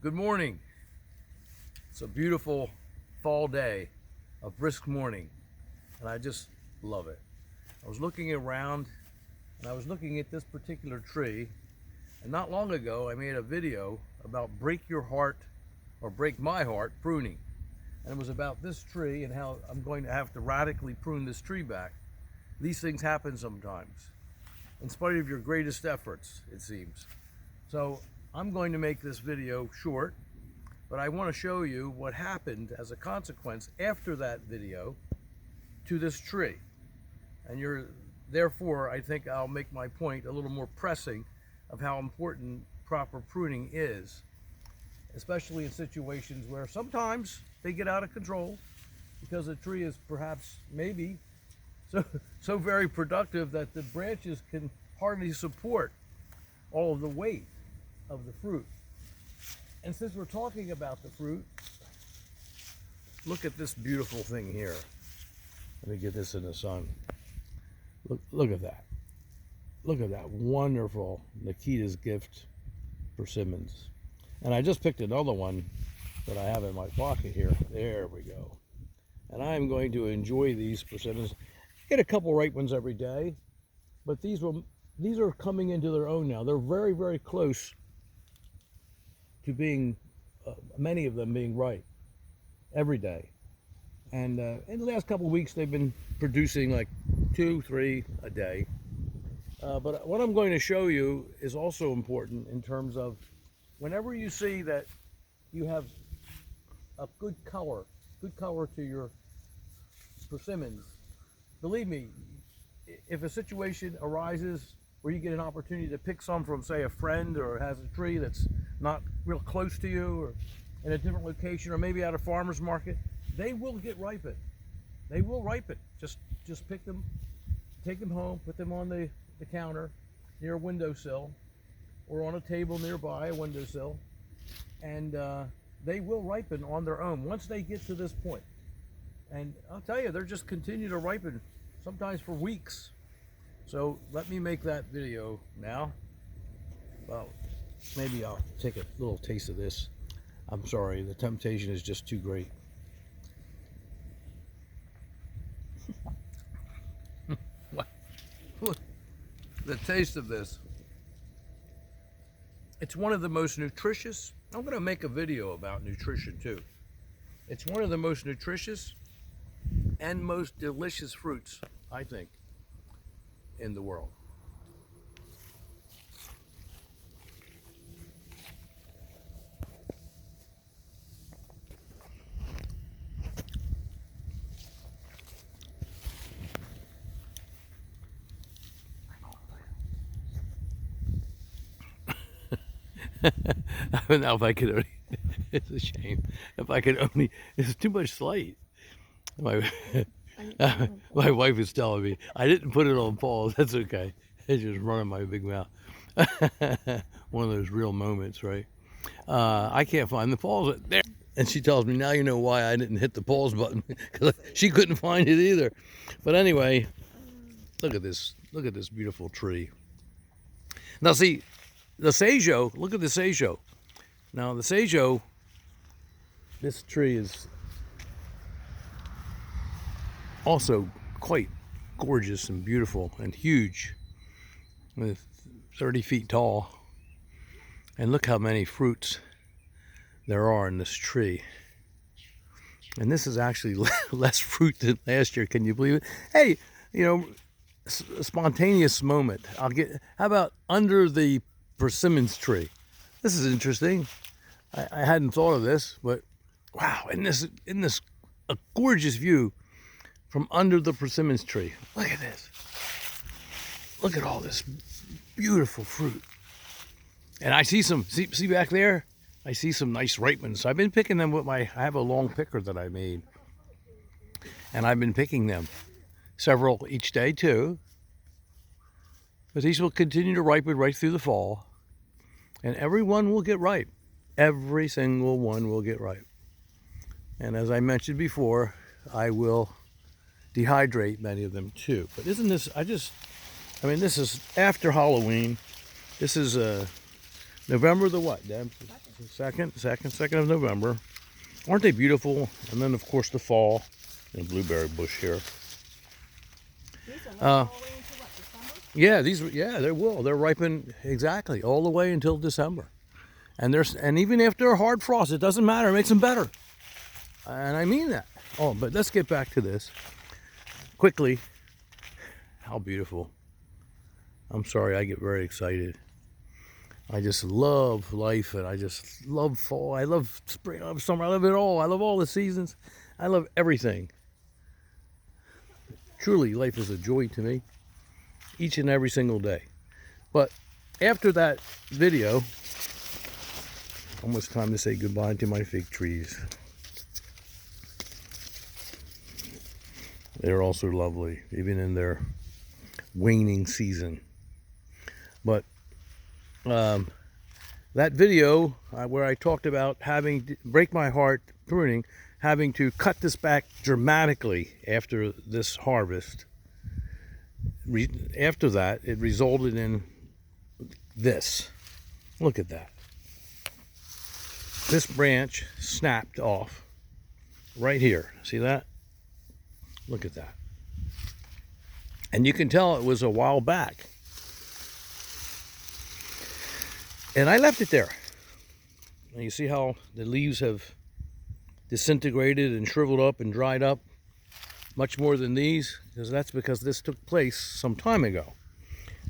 Good morning. It's a beautiful fall day, a brisk morning, and I just love it. I was looking around and I was looking at this particular tree, and not long ago I made a video about break your heart or break my heart pruning. And it was about this tree and how I'm going to have to radically prune this tree back. These things happen sometimes, in spite of your greatest efforts, it seems. So I'm going to make this video short, but I want to show you what happened as a consequence after that video to this tree. And therefore, I think I'll make my point a little more pressing of how important proper pruning is, especially in situations where sometimes they get out of control because the tree is perhaps maybe so very productive that the branches can hardly support all of the weight of the fruit. And since we're talking about the fruit, look at this beautiful thing here. Let me get this in the sun. Look at that. Look at that wonderful Nikita's Gift persimmons. And I just picked another one that I have in my pocket here. There we go. And I'm going to enjoy these persimmons. Get a couple ripe ones every day, but these are coming into their own now. They're very, very close to being, many of them being ripe every day. And in the last couple of weeks, they've been producing like 2, 3 a day. But what I'm going to show you is also important in terms of whenever you see that you have a good color to your persimmons, believe me, if a situation arises where you get an opportunity to pick some from, say, a friend, or has a tree that's not real close to you, or in a different location, or maybe at a farmer's market, they will get ripened. They will ripen. Just pick them, take them home, put them on the counter near a windowsill, or on a table nearby a windowsill, and they will ripen on their own once they get to this point. And I'll tell you, they're just continue to ripen, sometimes for weeks. So let me make that video now. Well, maybe I'll take a little taste of this. I'm sorry, the temptation is just too great. Look, the taste of this. It's one of the most nutritious. I'm going to make a video about nutrition too. It's one of the most nutritious and most delicious fruits, I think, in the world. Now, if I could only, it's a shame. If I could only, it's too much light. My wife is telling me I didn't put it on pause. That's okay. It's just running my big mouth. One of those real moments, right? I can't find the pause there, and she tells me now you know why I didn't hit the pause button, because she couldn't find it either. But anyway, look at this. Look at this beautiful tree. Now see, the Sajo. Look at the Sajo. Now the Sajo. This tree is also quite gorgeous and beautiful and huge, with 30 feet tall. And look how many fruits there are in this tree. And this is actually less fruit than last year. Can you believe it? Hey, you know, a spontaneous moment. How about under the persimmons tree? This is interesting. I hadn't thought of this, but wow, in this a gorgeous view from under the persimmons tree. Look at this. Look at all this beautiful fruit. And I see some, see back there? I see some nice ripe ones. So I've been picking them with I have a long picker that I made. And I've been picking them. Several each day too. But these will continue to ripen right through the fall. And every one will get ripe. Every single one will get ripe. And as I mentioned before, I will dehydrate many of them too. But isn't this, I mean, this is after Halloween. This is November the what? Dan? Second of November. Aren't they beautiful? And then of course the fall and blueberry bush here. These will all the way into what, December? Yeah, they will. They're ripen exactly all the way until December. And even after a hard frost, it doesn't matter. It makes them better. And I mean that. Oh, but let's get back to this quickly. How beautiful. I'm sorry, I get very excited. I just love life, and I just love fall. I love spring, I love summer. I love it all. I love all the seasons. I love everything. Truly, life is a joy to me, each and every single day. But after that video, almost time to say goodbye to my fig trees. They're also lovely, even in their waning season. But that video where I talked about break my heart pruning, having to cut this back dramatically after this harvest. After that, it resulted in this. Look at that. This branch snapped off right here. See that? Look at that. And you can tell it was a while back. And I left it there. And you see how the leaves have disintegrated and shriveled up and dried up much more than these, because this took place some time ago.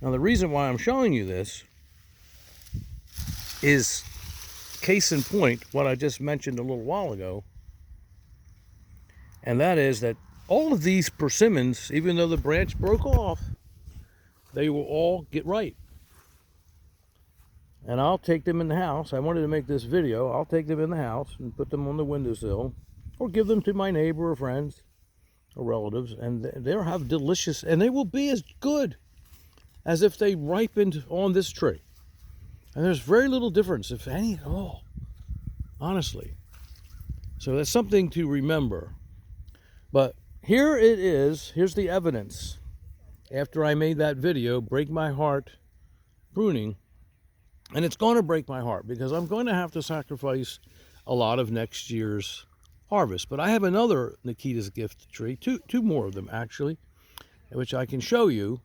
Now the reason why I'm showing you this is case in point what I just mentioned a little while ago, and that is that all of these persimmons, even though the branch broke off, they will all get ripe. And I'll take them in the house. I wanted to make this video. I'll take them in the house and put them on the windowsill, or give them to my neighbor or friends or relatives, and they'll have delicious, and they will be as good as if they ripened on this tree. And there's very little difference, if any at all, honestly. So that's something to remember. But here it is. Here's the evidence. After I made that video, Break My Heart Pruning, and it's going to break my heart because I'm going to have to sacrifice a lot of next year's harvest. But I have another Nikita's Gift tree, two more of them actually, which I can show you,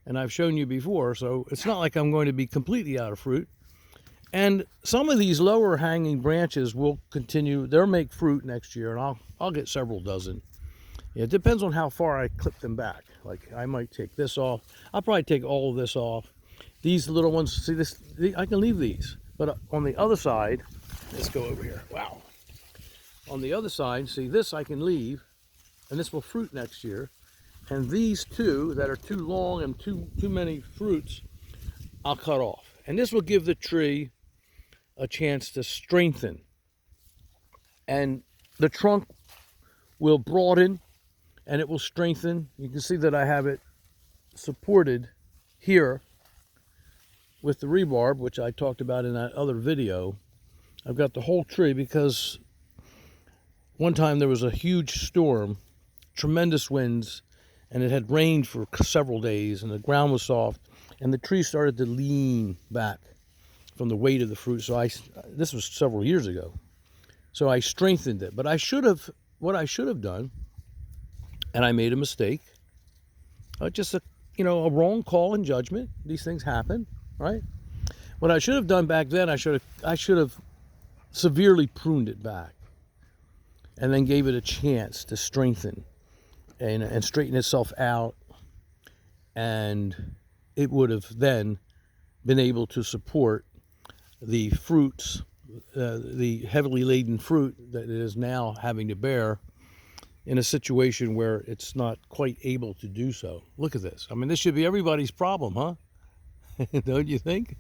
and I've shown you before, so it's not like I'm going to be completely out of fruit. And some of these lower hanging branches will continue. They'll make fruit next year, and I'll get several dozen. It depends on how far I clip them back. Like I might take this off. I'll probably take all of this off. These little ones, see this, I can leave these. But on the other side, let's go over here. Wow. On the other side, see this I can leave, and this will fruit next year. And these two that are too long and too many fruits, I'll cut off. And this will give the tree a chance to strengthen. And the trunk will broaden and it will strengthen. You can see that I have it supported here with the rebarb, which I talked about in that other video. I've got the whole tree because one time there was a huge storm, tremendous winds, and it had rained for several days, and the ground was soft, and the tree started to lean back from the weight of the fruit. So this was several years ago. So I strengthened it. But what I should have done, and I made a mistake, just a wrong call in judgment. These things happen, right? What I should have done back then, I should have severely pruned it back, and then gave it a chance to strengthen and straighten itself out, and it would have then been able to support the fruits, the heavily laden fruit that it is now having to bear in a situation where it's not quite able to do so. Look at this. I mean, this should be everybody's problem, huh? Don't you think?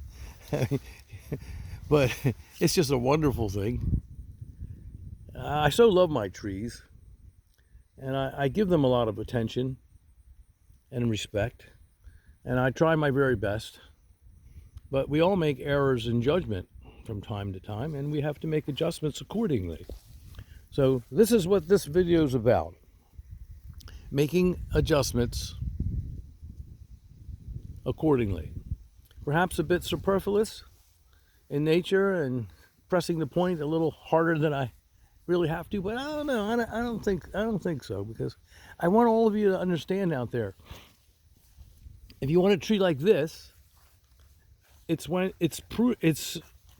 But it's just a wonderful thing. I so love my trees, and I give them a lot of attention and respect, and I try my very best. But we all make errors in judgment from time to time, and we have to make adjustments accordingly. So this is what this video is about. Making adjustments accordingly. Perhaps a bit superfluous in nature and pressing the point a little harder than I really have to, but I don't know. I don't think so, because I want all of you to understand out there. If you want a tree like this, it's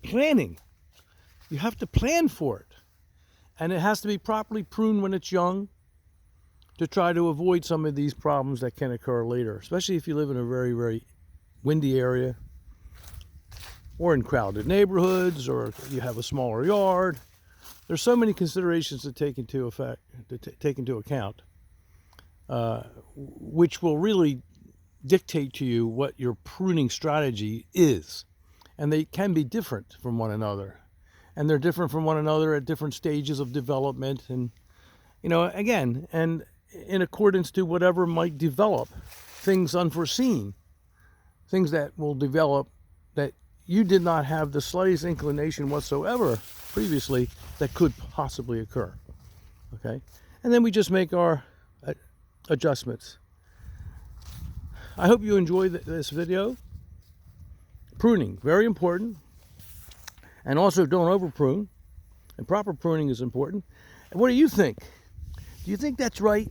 planning. You have to plan for it, and it has to be properly pruned when it's young to try to avoid some of these problems that can occur later, especially if you live in a very, very windy area, or in crowded neighborhoods, or you have a smaller yard. There's so many considerations to take into account, which will really dictate to you what your pruning strategy is. And they can be different from one another. And they're different from one another at different stages of development. And, again, and in accordance to whatever might develop, things unforeseen, things that will develop that you did not have the slightest inclination whatsoever previously that could possibly occur. Okay? And then we just make our adjustments. I hope you enjoyed this video. Pruning, very important. And also don't over prune. And proper pruning is important. And what do you think? Do you think that's right?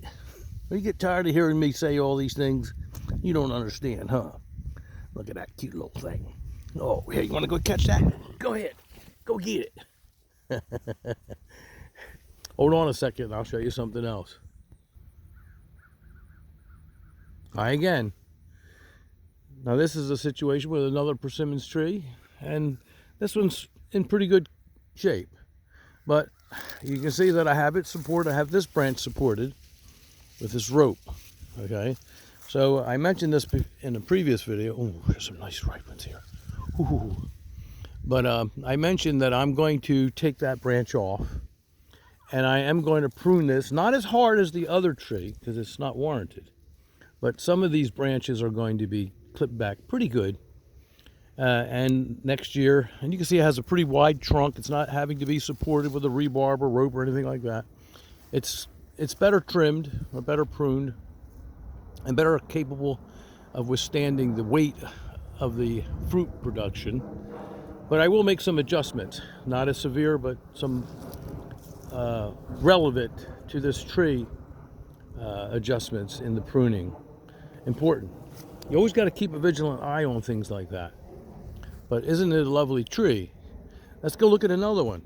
Or you get tired of hearing me say all these things? You don't understand, huh? Look at that cute little thing. Oh, here, you want to go catch that? Go ahead. Go get it. Hold on a second, I'll show you something else. Hi again. Now this is a situation with another persimmons tree, and this one's in pretty good shape. But you can see that I have this branch supported with this rope, okay? So I mentioned this in a previous video. Oh, there's some nice ripe ones here. Ooh. But I mentioned that I'm going to take that branch off, and I am going to prune this, not as hard as the other tree, because it's not warranted. But some of these branches are going to be clipped back pretty good. And next year, and you can see it has a pretty wide trunk. It's not having to be supported with a rebarb or rope or anything like that. It's better trimmed, or better pruned, and better capable of withstanding the weight of the fruit production. But I will make some adjustments, not as severe, but some relevant to this tree adjustments in the pruning. Important. You always got to keep a vigilant eye on things like that. But isn't it a lovely tree? Let's go look at another one.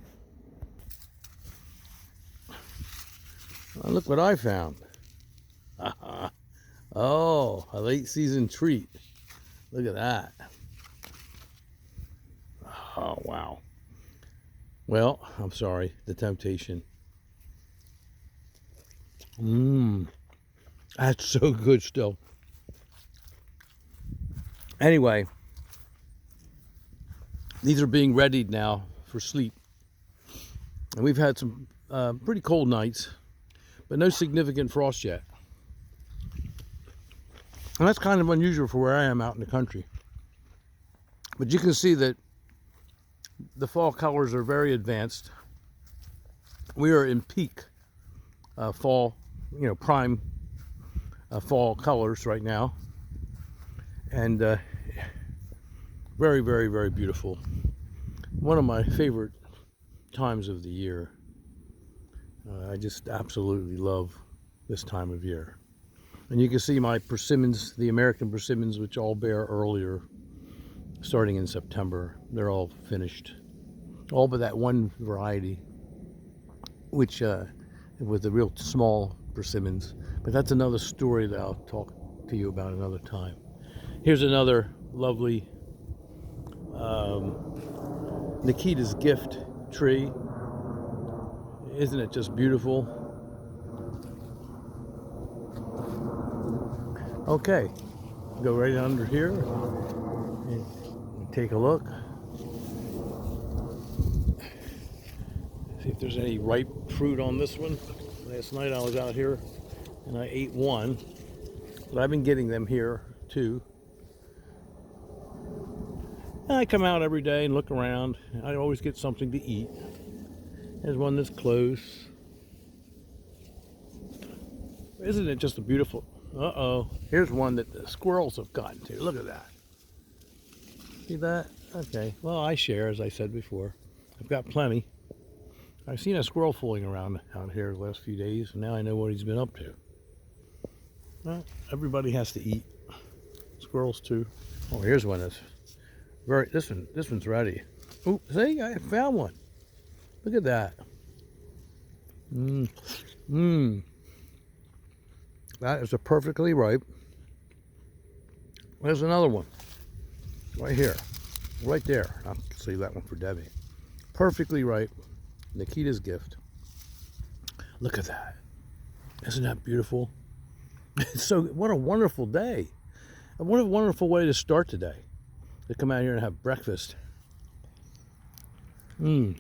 Oh, look what I found. Oh, a late season treat. Look at that. Oh, wow. Well, I'm sorry, the temptation. That's so good still. Anyway, these are being readied now for sleep. And we've had some pretty cold nights, but no significant frost yet. And that's kind of unusual for where I am out in the country. But you can see that the fall colors are very advanced. We are in peak fall, prime fall colors right now. And very, very, very beautiful. One of my favorite times of the year. I just absolutely love this time of year. And you can see my persimmons, the American persimmons, which all bear earlier, starting in September. They're all finished. All but that one variety, which with the real small persimmons. But that's another story that I'll talk to you about another time. Here's another lovely Nikita's Gift tree. Isn't it just beautiful? Okay, go right under here and take a look. See if there's any ripe fruit on this one. Last night I was out here and I ate one, but I've been getting them here too. And I come out every day and look around. I always get something to eat. There's one that's close. Isn't it just a beautiful... Uh-oh. Here's one that the squirrels have gotten to. Look at that. See that? Okay, well, I share, as I said before. I've got plenty. I've seen a squirrel fooling around out here the last few days, and now I know what he's been up to. Well, everybody has to eat. Squirrels too. Oh, here's one that's very. This one's ready. Oh, see, I found one. Look at that. Mmm. That is a perfectly ripe. There's another one. Right here. Right there. I'll save that one for Debbie. Perfectly ripe. Nikita's gift. Look at that. Isn't that beautiful? So, what a wonderful day. And what a wonderful way to start today. To come out here and have breakfast. 100%.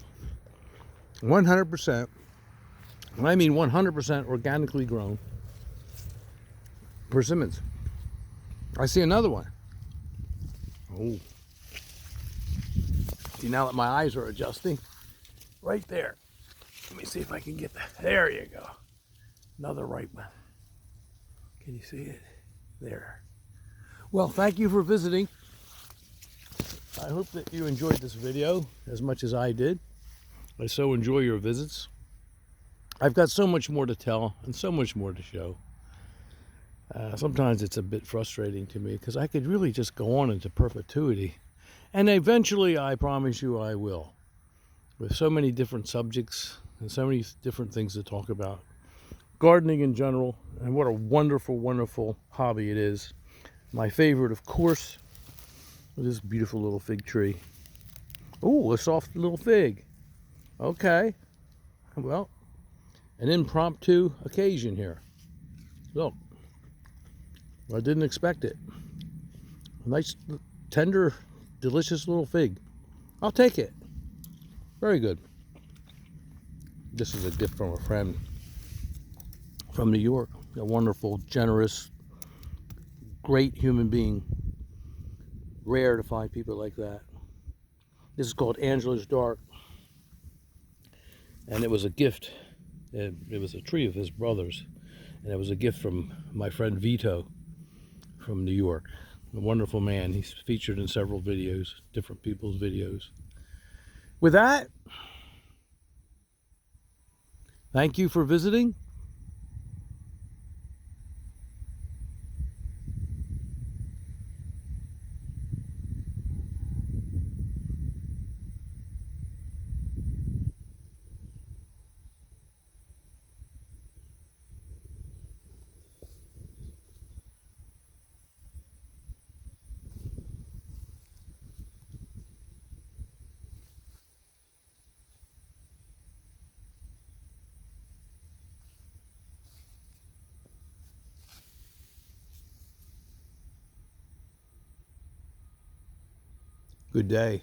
And I mean 100% organically grown persimmons. I see another one. Oh. See, now that my eyes are adjusting, right there. Let me see if I can get that. There you go. Another ripe one. Can you see it? There. Well, thank you for visiting. I hope that you enjoyed this video as much as I did. I so enjoy your visits. I've got so much more to tell and so much more to show. Sometimes it's a bit frustrating to me because I could really just go on into perpetuity. And eventually, I promise you, I will. With so many different subjects and so many different things to talk about. Gardening in general, and what a wonderful, wonderful hobby it is. My favorite, of course, is this beautiful little fig tree. Oh, a soft little fig. Okay. Well, an impromptu occasion here. Look. I didn't expect it. A nice, tender, delicious little fig. I'll take it. Very good. This is a gift from a friend from New York. A wonderful, generous, great human being. Rare to find people like that. This is called Angela's Dark. And it was a gift. It was a tree of his brother's. And it was a gift from my friend Vito from New York. A wonderful man. He's featured in several videos, different people's videos. With that, thank you for visiting. Good day.